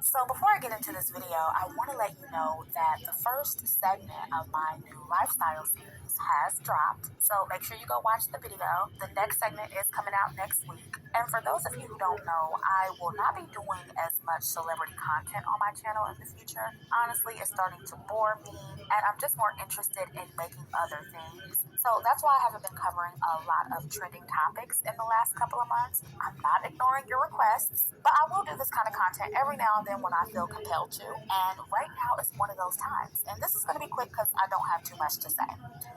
So before I get into this video, I want to let you know that the first segment of my new lifestyle series has dropped. So make sure you go watch the video. The next segment is coming out next week. And for those of you who don't know, I will not be doing as much celebrity content on my channel in the future. Honestly, it's starting to bore me, and I'm just more interested in making other things. So that's why I haven't been covering a lot of trending topics in the last couple of months. I'm not ignoring your requests, but I will do this kind of content every now and then when I feel compelled to. And right now is one of those times. And this is going to be quick because I don't have too much to say.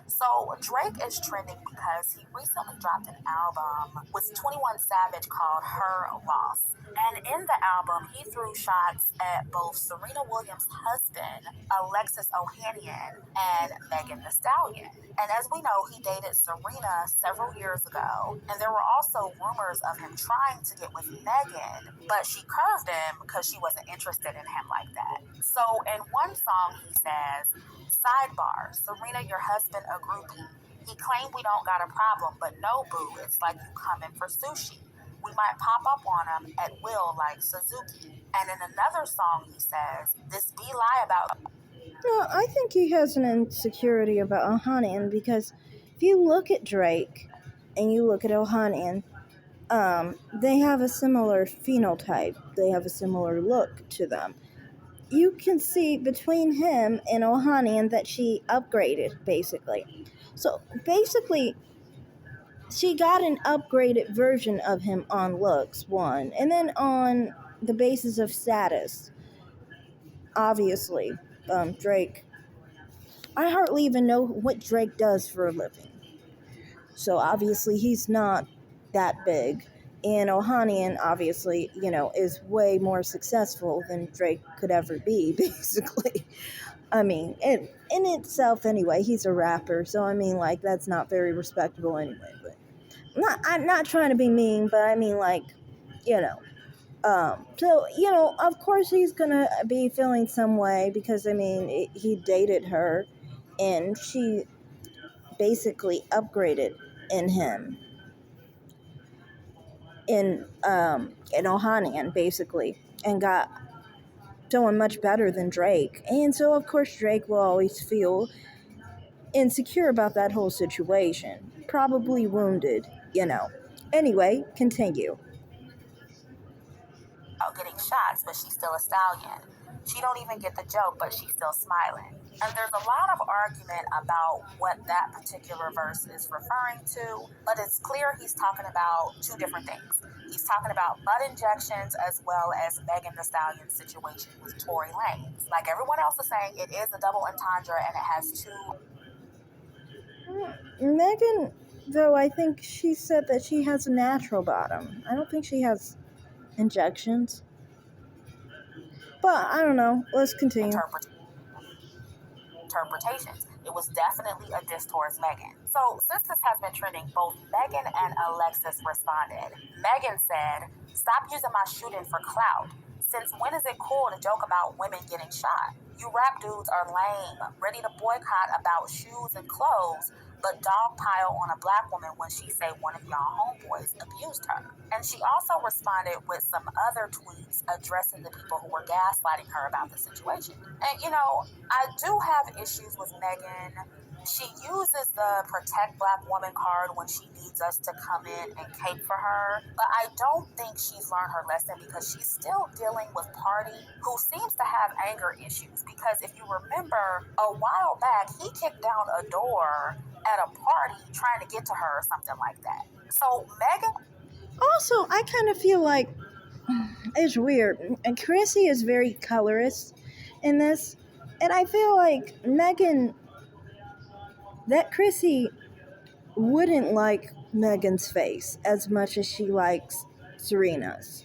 So Drake is trending because he recently dropped an album with 21 Savage called Her Loss. And in the album, he threw shots at both Serena Williams' husband, Alexis Ohanian, and Megan Thee Stallion. And as we know, he dated Serena several years ago, and there were also rumors of him trying to get with Megan, but she curved him because she wasn't interested in him like that. So in one song, he says, sidebar, Serena, your husband a groupie. He claimed we don't got a problem, but no, boo, it's like you coming for sushi. We might pop up on him at will like Suzuki. And in another song, he says, this be lie about. No, I think he has an insecurity about Ohanian because if you look at Drake and you look at Ohanian, they have a similar phenotype. They have a similar look to them. You can see between him and Ohanian that she upgraded, basically. So, basically, she got an upgraded version of him on looks, one, and then on the basis of status. Obviously, Drake. I hardly even know what Drake does for a living. So obviously he's not that big. And Ohanian, obviously, is way more successful than Drake could ever be, basically. I mean, in itself, anyway, he's a rapper. So, I mean, like, that's not very respectable anyway. But I'm not trying to be mean, but I mean, like, you know. So, of course he's going to be feeling some way because, I mean, he dated her and she basically upgraded in him in Ohanian basically and got doing much better than Drake. And so of course Drake will always feel insecure about that whole situation. Probably wounded. Anyway, continue. Getting shots, but she's still a stallion. She don't even get the joke, but she's still smiling. And there's a lot of argument about what that particular verse is referring to, but it's clear he's talking about two different things. He's talking about butt injections as well as Megan Thee Stallion's situation with Tory Lanez. Like everyone else is saying, it is a double entendre and it has two. Megan, though, I think she said that she has a natural bottom. I don't think she has injections. But I don't know. Let's continue. Interpretations. It was definitely a diss towards Megan. So, since this has been trending, both Megan and Alexis responded. Megan said, stop using my shooting for clout. Since when is it cool to joke about women getting shot? You rap dudes are lame, ready to boycott about shoes and clothes, but dogpile on a black woman when she say one of y'all homeboys abused her. And she also responded with some other tweets addressing the people who were gaslighting her about the situation. And I do have issues with Megan. She uses the protect black woman card when she needs us to come in and cape for her, but I don't think she's learned her lesson because she's still dealing with Party, who seems to have anger issues. Because if you remember, a while back, he kicked down a door at a party trying to get to her or something like that. So Megan. Also, I kind of feel like it's weird. And Chrissy is very colorist in this. And I feel like that Chrissy wouldn't like Megan's face as much as she likes Serena's.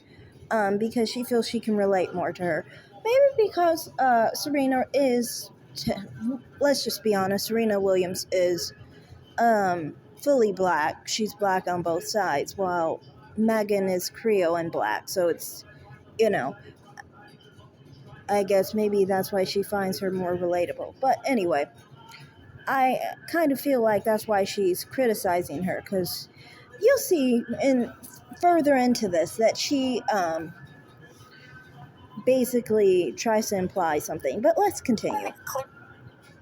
Because she feels she can relate more to her. Maybe because Serena is, let's just be honest, Serena Williams is fully black. She's black on both sides, while Megan is Creole and black. So it's, I guess maybe that's why she finds her more relatable. But anyway, I kind of feel like that's why she's criticizing her, because you'll see further into this that she basically tries to imply something. But let's continue.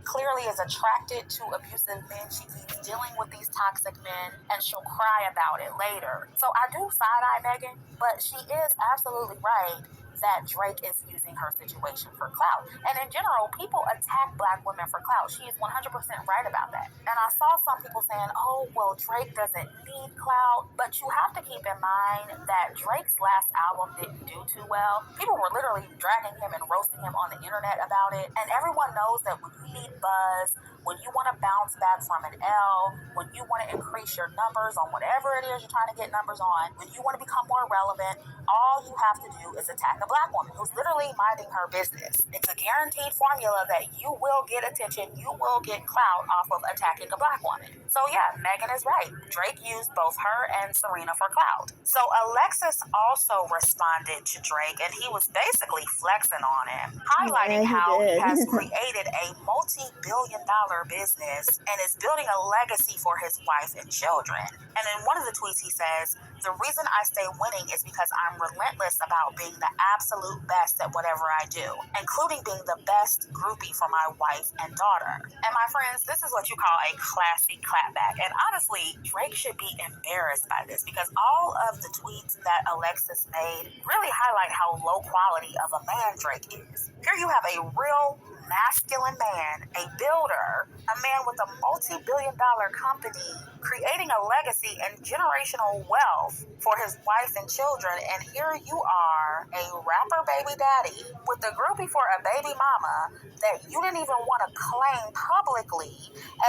Clearly is attracted to abusive men. She keeps dealing with these toxic men and she'll cry about it later. So I do side-eye Megan, but she is absolutely right that Drake is using her situation for clout. And in general, people attack black women for clout. She is 100% right about that. And I saw some people saying, oh, well, Drake doesn't need clout. But you have to keep in mind that Drake's last album didn't do too well. People were literally dragging him and roasting him on the internet about it. And everyone knows that when you need buzz, when you want to bounce back from an L, when you want to increase your numbers on whatever it is you're trying to get numbers on, when you want to become more relevant, all you have to do is attack a black woman who's literally minding her business. It's a guaranteed formula that you will get attention, you will get clout off of attacking a black woman. So yeah, Megan is right. Drake used both her and Serena for clout. So Alexis also responded to Drake, and he was basically flexing on him, highlighting how he has created a multi-billion-dollar business and is building a legacy for his wife and children. And in one of the tweets he says, the reason I stay winning is because I'm relentless about being the absolute best at whatever I do, including being the best groupie for my wife and daughter. And my friends, this is what you call a classy clapback. And honestly, Drake should be embarrassed by this because all of the tweets that Alexis made really highlight how low quality of a man Drake is. Here you have a real masculine man, a builder, a man with a multi-billion-dollar company, creating a legacy and generational wealth for his wife and children, and here you are, a rapper baby daddy with a groupie for a baby mama that you didn't even want to claim publicly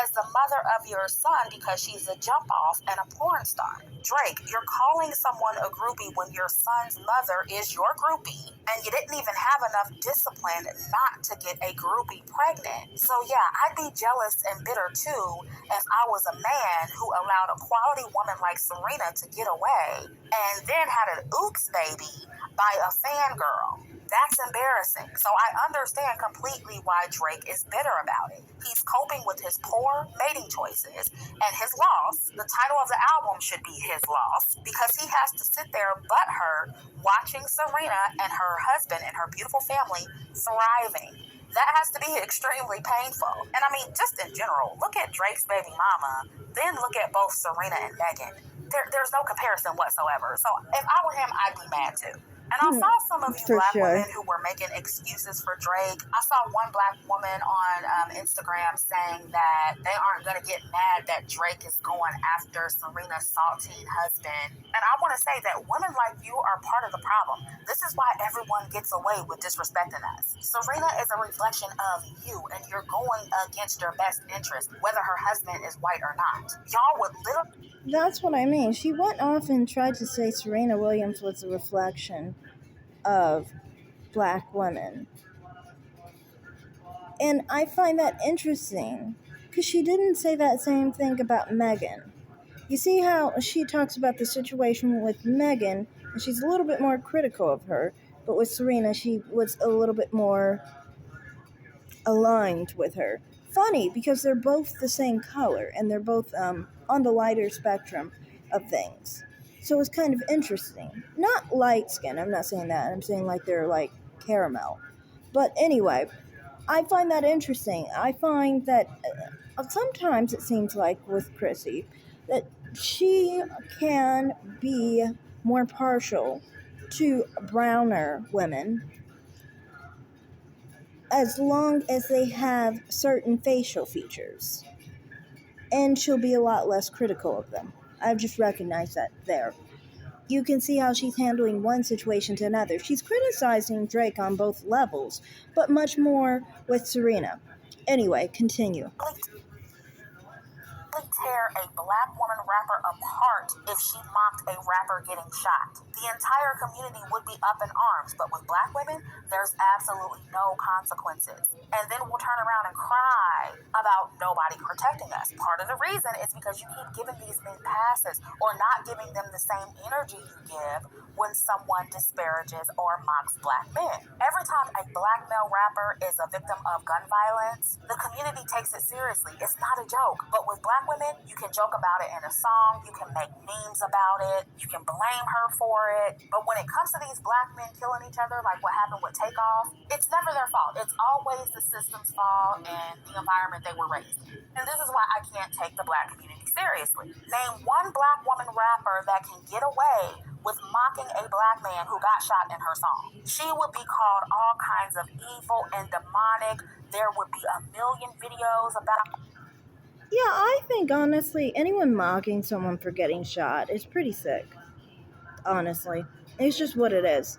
as the mother of your son because she's a jump-off and a porn star. Drake, you're calling someone a groupie when your son's mother is your groupie, and you didn't even have enough discipline not to get a groupie pregnant. So yeah, I'd be jealous and bitter too if I was a man who allowed a quality woman like Serena to get away and then had an oops baby by a fangirl. That's embarrassing. So I understand completely why Drake is bitter about it. He's coping with his poor mating choices and his loss. The title of the album should be his loss because he has to sit there butthurt watching Serena and her husband and her beautiful family thriving. That has to be extremely painful. And I mean, just in general, look at Drake's baby mama, then look at both Serena and Megan. There's no comparison whatsoever. So if I were him, I'd be mad too. And I saw some of you black women who were making excuses for Drake. I saw one black woman on Instagram saying that they aren't going to get mad that Drake is going after Serena's saltine husband. And I want to say that women like you are part of the problem. This is why everyone gets away with disrespecting us. Serena is a reflection of you, and you're going against your best interest, whether her husband is white or not. Y'all would literally... That's what I mean. She went off and tried to say Serena Williams was a reflection of black women. And I find that interesting because she didn't say that same thing about Megan. You see how she talks about the situation with Megan, and she's a little bit more critical of her, but with Serena, she was a little bit more aligned with her. Funny, because they're both the same color, and they're both on the lighter spectrum of things. So it's kind of interesting. Not light skin, I'm not saying that. I'm saying like they're like caramel. But anyway, I find that interesting. I find that sometimes it seems like with Chrissy that she can be more partial to browner women as long as they have certain facial features. And she'll be a lot less critical of them. I've just recognized that there. You can see how she's handling one situation to another. She's criticizing Drake on both levels, but much more with Serena. Anyway, continue. Tear a black woman rapper apart if she mocked a rapper getting shot. The entire community would be up in arms, but with black women, there's absolutely no consequences. And then we'll turn around and cry about nobody protecting us. Part of the reason is because you keep giving these men passes or not giving them the same energy you give when someone disparages or mocks black men. Every time a black male rapper is a victim of gun violence, the community takes it seriously. It's not a joke. But with black black women, you can joke about it in a song, you can make memes about it, you can blame her for it. But when it comes to these black men killing each other, like what happened with Takeoff, it's never their fault. It's always the system's fault and the environment they were raised in. And this is why I can't take the black community seriously. Name one black woman rapper that can get away with mocking a black man who got shot in her song. She would be called all kinds of evil and demonic. There would be a million videos about. Yeah, I think honestly, anyone mocking someone for getting shot is pretty sick. Honestly, it's just what it is.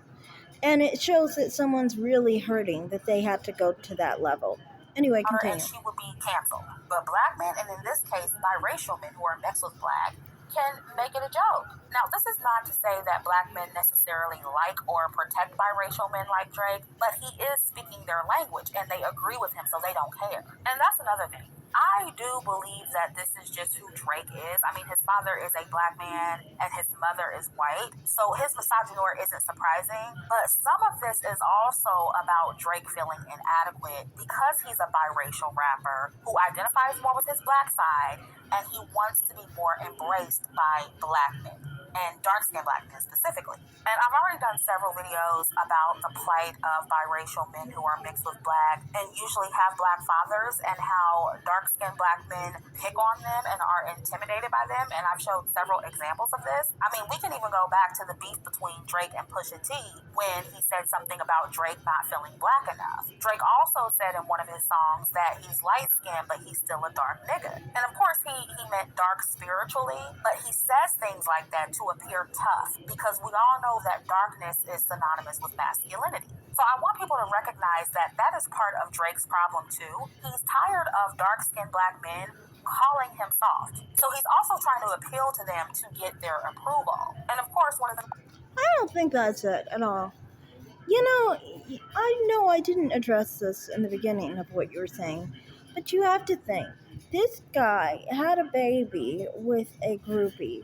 And it shows that someone's really hurting that they had to go to that level. Anyway, continue. And she would be canceled. But black men, and in this case, biracial men who are mixed with black, can make it a joke. Now, this is not to say that black men necessarily like or protect biracial men like Drake, but he is speaking their language and they agree with him, so they don't care. And that's another thing. I do believe that this is just who Drake is. I mean, his father is a black man and his mother is white, so his misogyny isn't surprising. But some of this is also about Drake feeling inadequate because he's a biracial rapper who identifies more with his black side and he wants to be more embraced by black men and dark-skinned black men specifically. And I've already done several videos about the plight of biracial men who are mixed with black and usually have black fathers and how dark-skinned black men pick on them and are intimidated by them. And I've showed several examples of this. I mean, we can even go back to the beef between Drake and Pusha T when he said something about Drake not feeling black enough. Drake also said in one of his songs that he's light-skinned, but he's still a dark nigga. And of course, he meant dark spiritually, but he says things like that to appear tough because we all know that darkness is synonymous with masculinity. So I want people to recognize that that is part of Drake's problem too. He's tired of dark-skinned black men calling him soft. So he's also trying to appeal to them to get their approval. And of course, one of the... I don't think that's it at all. I know I didn't address this in the beginning of what you were saying, but you have to think. This guy had a baby with a groupie,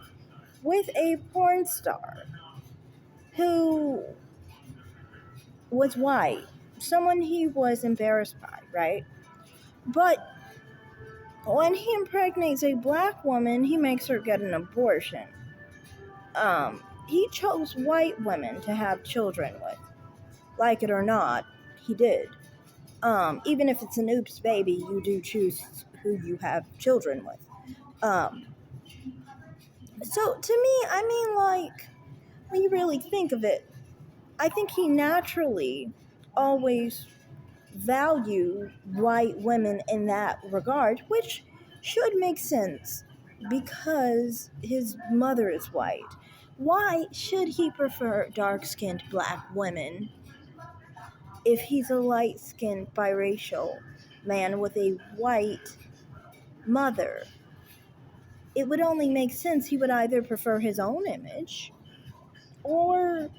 with a porn star who was white, someone he was embarrassed by, right? But when he impregnates a black woman, he makes her get an abortion. He chose white women to have children with. Like it or not, he did. Even if it's an oops baby, you do choose who you have children with. So to me, I mean, like, when you really think of it, I think he naturally always valued white women in that regard, which should make sense because his mother is white. Why should he prefer dark-skinned black women if he's a light-skinned biracial man with a white mother? It would only make sense he would either prefer his own image or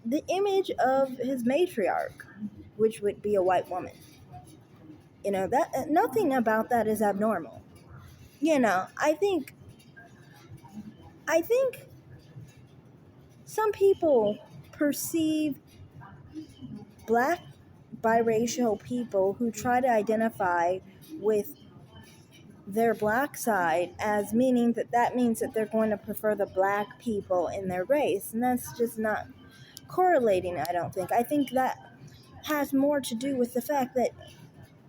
the image of his matriarch, which would be a white woman. That nothing about that is abnormal. I think some people perceive black biracial people who try to identify with their black side as meaning that means that they're going to prefer the black people in their race, and that's just not correlating. I don't think. I think that has more to do with the fact that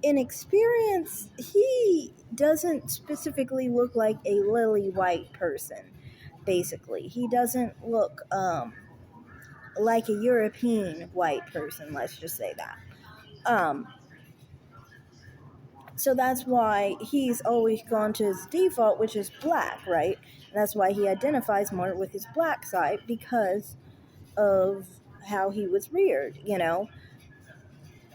in experience he doesn't specifically look like a lily white person. Basically, he doesn't look like a European white person, let's just say that. So that's why he's always gone to his default, which is black, right? And that's why he identifies more with his black side because of how he was reared,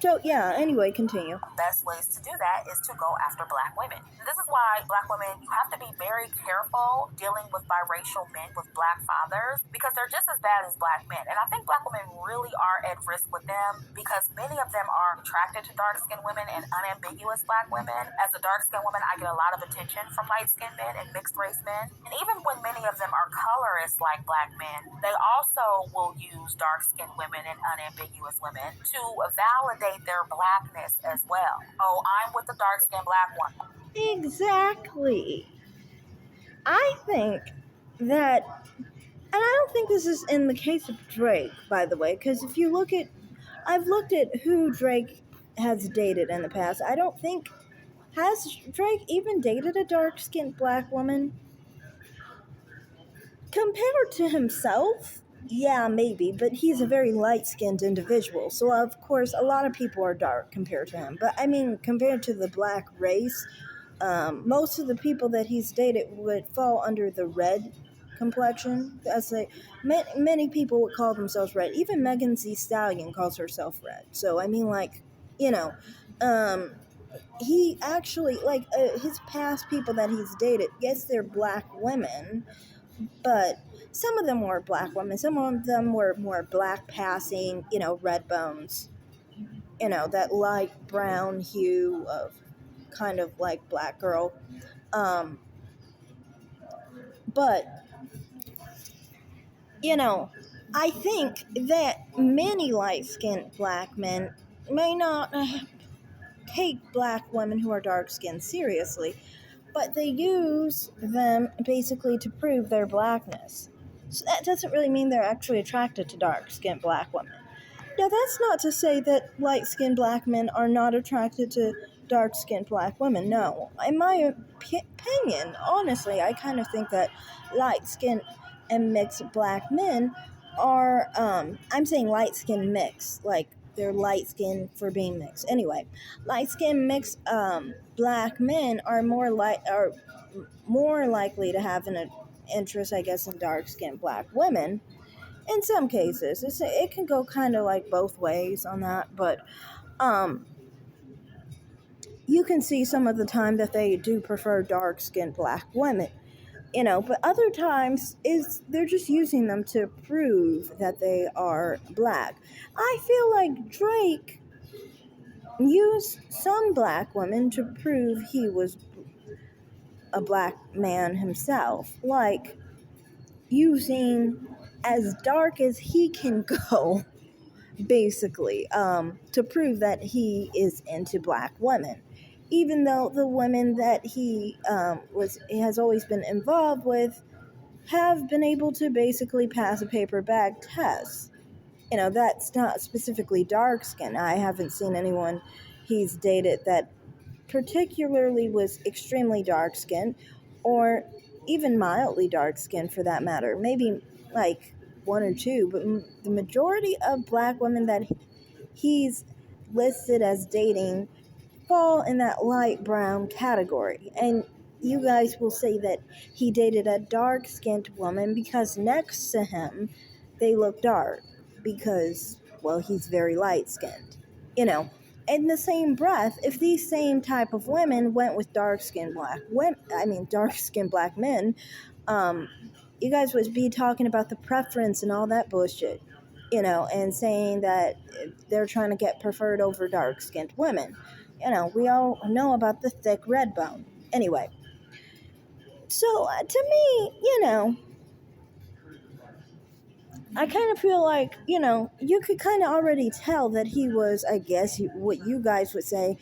So, yeah, anyway, continue. Best ways to do that is to go after black women. This is why black women, you have to be very careful dealing with biracial men with black fathers because they're just as bad as black men. And I think black women really are at risk with them because many of them are attracted to dark-skinned women and unambiguous black women. As a dark-skinned woman, I get a lot of attention from light-skinned men and mixed-race men. And even when many of them are colorist like black men, they also will use dark-skinned women and unambiguous women to validate their blackness as well. Oh, I'm with the dark-skinned black one. Exactly. I think that, and I don't think this is in the case of Drake, by the way, because if you look at, I've looked at who Drake has dated in the past. I don't think, has Drake even dated a dark-skinned black woman? Compared to himself, yeah, maybe, but he's a very light-skinned individual, so of course a lot of people are dark compared to him. But I mean, compared to the black race, most of the people that he's dated would fall under the red complexion. That's like many people would call themselves red. Even Megan Thee Stallion calls herself red. So I mean, like, you know, um, he actually his past people that he's dated. Yes, they're black women, but some of them were black women. Some of them were more black passing. Red bones. That light brown hue of kind of like black girl. Um, but, I think that many light skinned black men may not take black women who are dark skinned seriously, but they use them basically to prove their blackness. So that doesn't really mean they're actually attracted to dark skinned black women. Now, that's not to say that light skinned black men are not attracted to dark skinned black women. No. In my opinion, honestly, I kind of think that light skinned and mixed black men are, I'm saying light skinned mix, like they're light skinned for being mixed. Anyway, light skinned mixed black men are more likely to have an interest, I guess, in dark skinned black women. In some cases, it can go kind of like both ways on that, but you can see some of the time that they do prefer dark-skinned black women, but other times they're just using them to prove that they are black. I feel like Drake used some black women to prove he was a black man himself, like using as dark as he can go basically, to prove that he is into black women. Even though the women that he has always been involved with have been able to basically pass a paper bag test. That's not specifically dark skin. I haven't seen anyone he's dated that particularly was extremely dark skinned or even mildly dark skinned for that matter. Maybe like one or two, but the majority of black women that he's listed as dating fall in that light brown category. And you guys will say that he dated a dark skinned woman because next to him they look dark because, well, he's very light skinned. In the same breath, if these same type of women went with dark skinned black men, you guys would be talking about the preference and all that bullshit, and saying that they're trying to get preferred over dark skinned women. We all know about the thick red bone. Anyway, so to me, I kind of feel like, you could kind of already tell that he was, I guess, what you guys would say,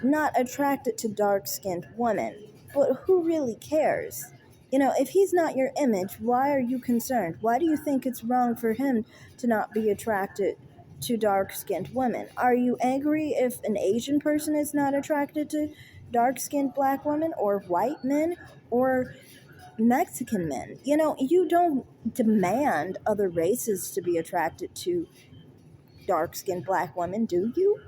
not attracted to dark-skinned women. But who really cares? If he's not your image, why are you concerned? Why do you think it's wrong for him to not be attracted to dark-skinned women? Are you angry if an Asian person is not attracted to dark-skinned black women or white men or Mexican men? You don't demand other races to be attracted to dark-skinned black women, do you?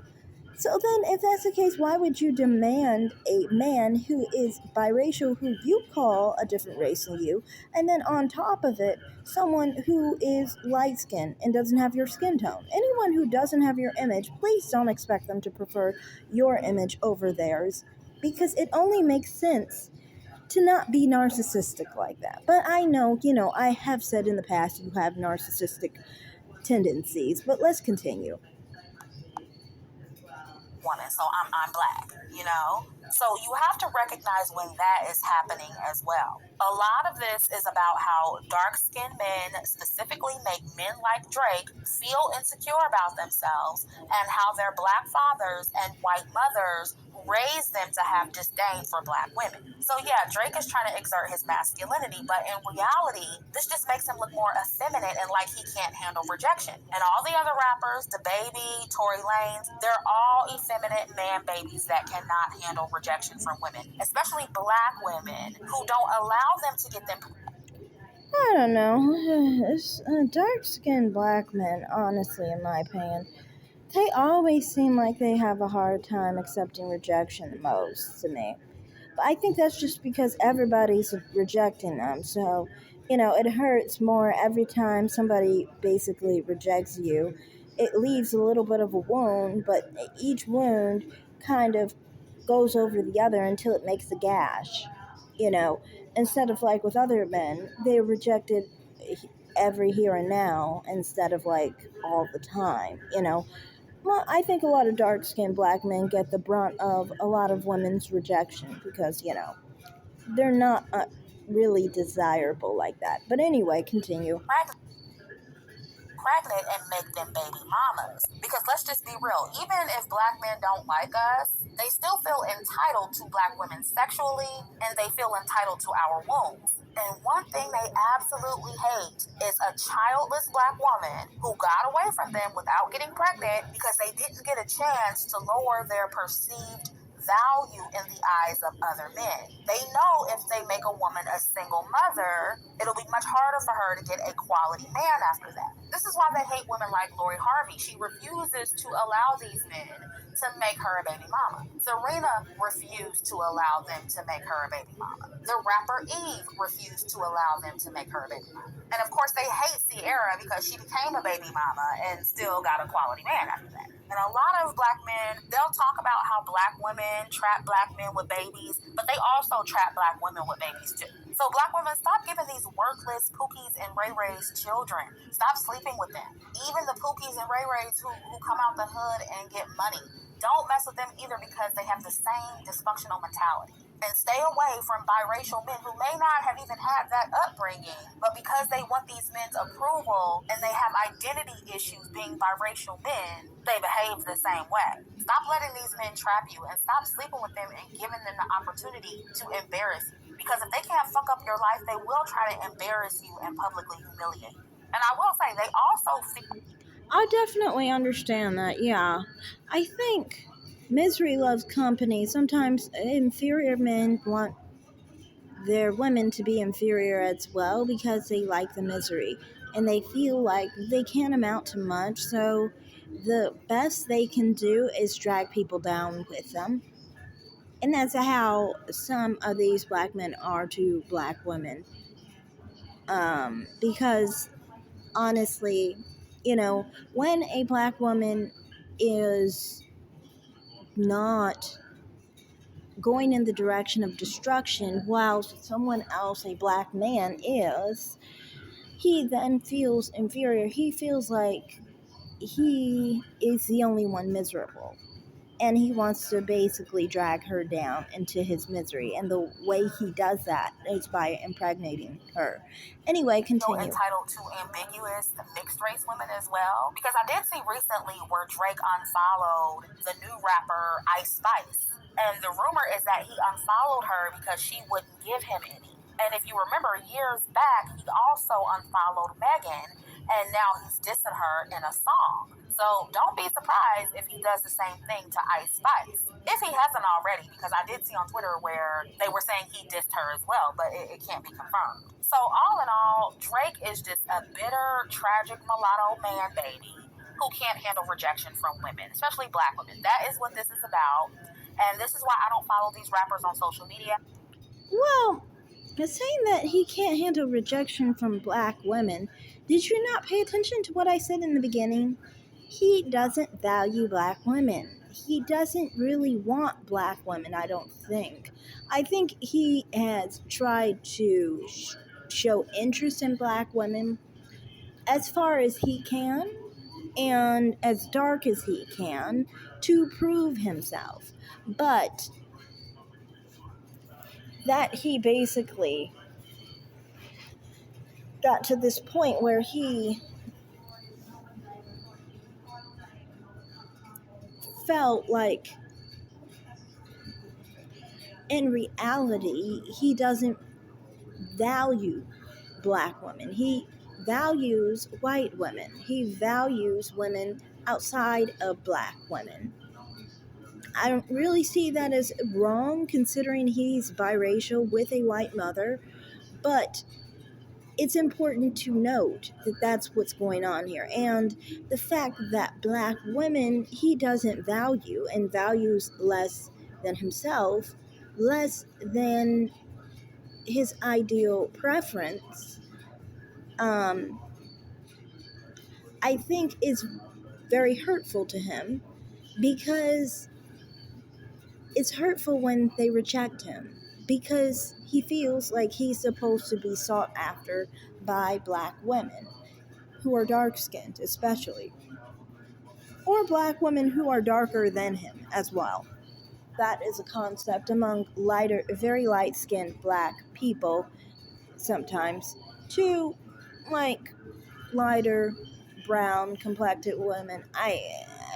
So then, if that's the case, why would you demand a man who is biracial, who you call a different race than you, and then on top of it, someone who is light-skinned and doesn't have your skin tone? Anyone who doesn't have your image, please don't expect them to prefer your image over theirs, because it only makes sense to not be narcissistic like that. But I know, I have said in the past you have narcissistic tendencies, but let's continue. Woman, so I'm black. So you have to recognize when that is happening as well. A lot of this is about how dark-skinned men specifically make men like Drake feel insecure about themselves and how their black fathers and white mothers raised them to have disdain for black women. So yeah, Drake is trying to exert his masculinity, but in reality, this just makes him look more effeminate and like he can't handle rejection. And all the other rappers, DaBaby, Tory Lanez, they're all effeminate man babies that cannot handle rejection from women, especially black women who don't allow them to get them. I don't know. Dark-skinned black men, honestly, in my opinion, they always seem like they have a hard time accepting rejection the most to me. But I think that's just because everybody's rejecting them. So, it hurts more every time somebody basically rejects you. It leaves a little bit of a wound, but each wound kind of goes over the other until it makes a gash. You know, instead of like with other men, they're rejected every here and now instead of like all the time. Well, I think a lot of dark skinned black men get the brunt of a lot of women's rejection because, they're not really desirable like that. But anyway, continue. Pregnant and make them baby mamas. Because let's just be real, even if black men don't like us, they still feel entitled to black women sexually and they feel entitled to our wombs. And one thing they absolutely hate is a childless black woman who got away from them without getting pregnant because they didn't get a chance to lower their perceived value in the eyes of other men. They know if they make a woman a single mother, it'll be much harder for her to get a quality man after that. This is why they hate women like Lori Harvey. She refuses to allow these men to make her a baby mama. Serena refused to allow them to make her a baby mama. The rapper Eve refused to allow them to make her a baby mama. And of course, they hate Ciara because she became a baby mama and still got a quality man after that. And a lot of black men, they'll talk about how black women trap black men with babies, but they also trap black women with babies too. So black women, stop giving these worthless Pookies and Ray Rays children. Stop sleeping with them. Even the Pookies and Ray Rays who come out the hood and get money, don't mess with them either because they have the same dysfunctional mentality. And stay away from biracial men who may not have even had that upbringing, but because they want these men's approval and they have identity issues being biracial men, they behave the same way. Stop letting these men trap you and stop sleeping with them and giving them the opportunity to embarrass you. Because if they can't fuck up your life, they will try to embarrass you and publicly humiliate you. And I will say, they also I definitely understand that, yeah. I think misery loves company. Sometimes inferior men want their women to be inferior as well because they like the misery and they feel like they can't amount to much, so the best they can do is drag people down with them. And that's how some of these black men are to black women. Because honestly, when a black woman is not going in the direction of destruction while someone else, a black man, is, he then feels inferior. He feels like he is the only one miserable. And he wants to basically drag her down into his misery. And the way he does that is by impregnating her. Anyway, continue. Entitled to ambiguous mixed race women as well. Because I did see recently where Drake unfollowed the new rapper Ice Spice. And the rumor is that he unfollowed her because she wouldn't give him any. And if you remember, years back, he also unfollowed Megan, and now he's dissing her in a song. So don't be surprised if he does the same thing to Ice Spice. If he hasn't already, because I did see on Twitter where they were saying he dissed her as well, but it can't be confirmed. So all in all, Drake is just a bitter, tragic mulatto man baby who can't handle rejection from women, especially black women. That is what this is about. And this is why I don't follow these rappers on social media. Well, saying that he can't handle rejection from black women, did you not pay attention to what I said in the beginning? He doesn't value black women. He doesn't really want black women, I don't think. I think he has tried to show interest in black women as far as he can and as dark as he can to prove himself. But that he basically got to this point where he felt like in reality, he doesn't value black women. He values white women. He values women outside of black women. I don't really see that as wrong considering he's biracial with a white mother, but it's important to note that that's what's going on here. And the fact that black women he doesn't value and values less than himself, less than his ideal preference, I think is very hurtful to him because it's hurtful when they reject him because he feels like he's supposed to be sought after by black women who are dark skinned, especially, or black women who are darker than him as well. That is a concept among lighter, very light skinned black people sometimes, to like lighter brown complected women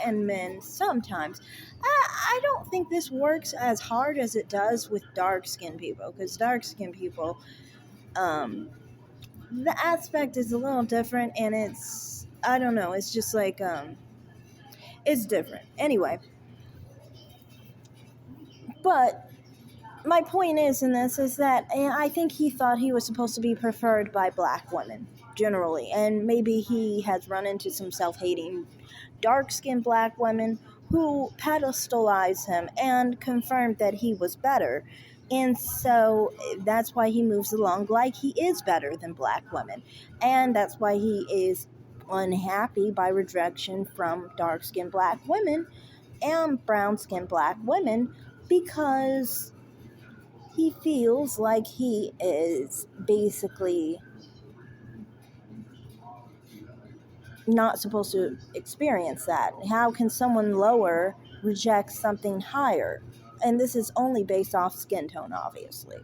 and men sometimes. I don't think this works as hard as it does with dark skinned people because dark skinned people, the aspect is a little different and it's, I don't know, it's just like, it's different. Anyway, but my point is in this is that I think he thought he was supposed to be preferred by black women generally, and maybe he has run into some self-hating dark-skinned black women who pedestalized him and confirmed that he was better. And so that's why he moves along like he is better than black women. And that's why he is unhappy by rejection from dark-skinned black women and brown-skinned black women because he feels like he is basically not supposed to experience that. How can someone lower reject something higher? And this is only based off skin tone, obviously.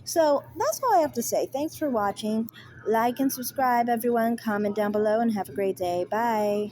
So that's all I have to say. Thanks for watching. Like and subscribe, everyone. Comment down below and have a great day. Bye.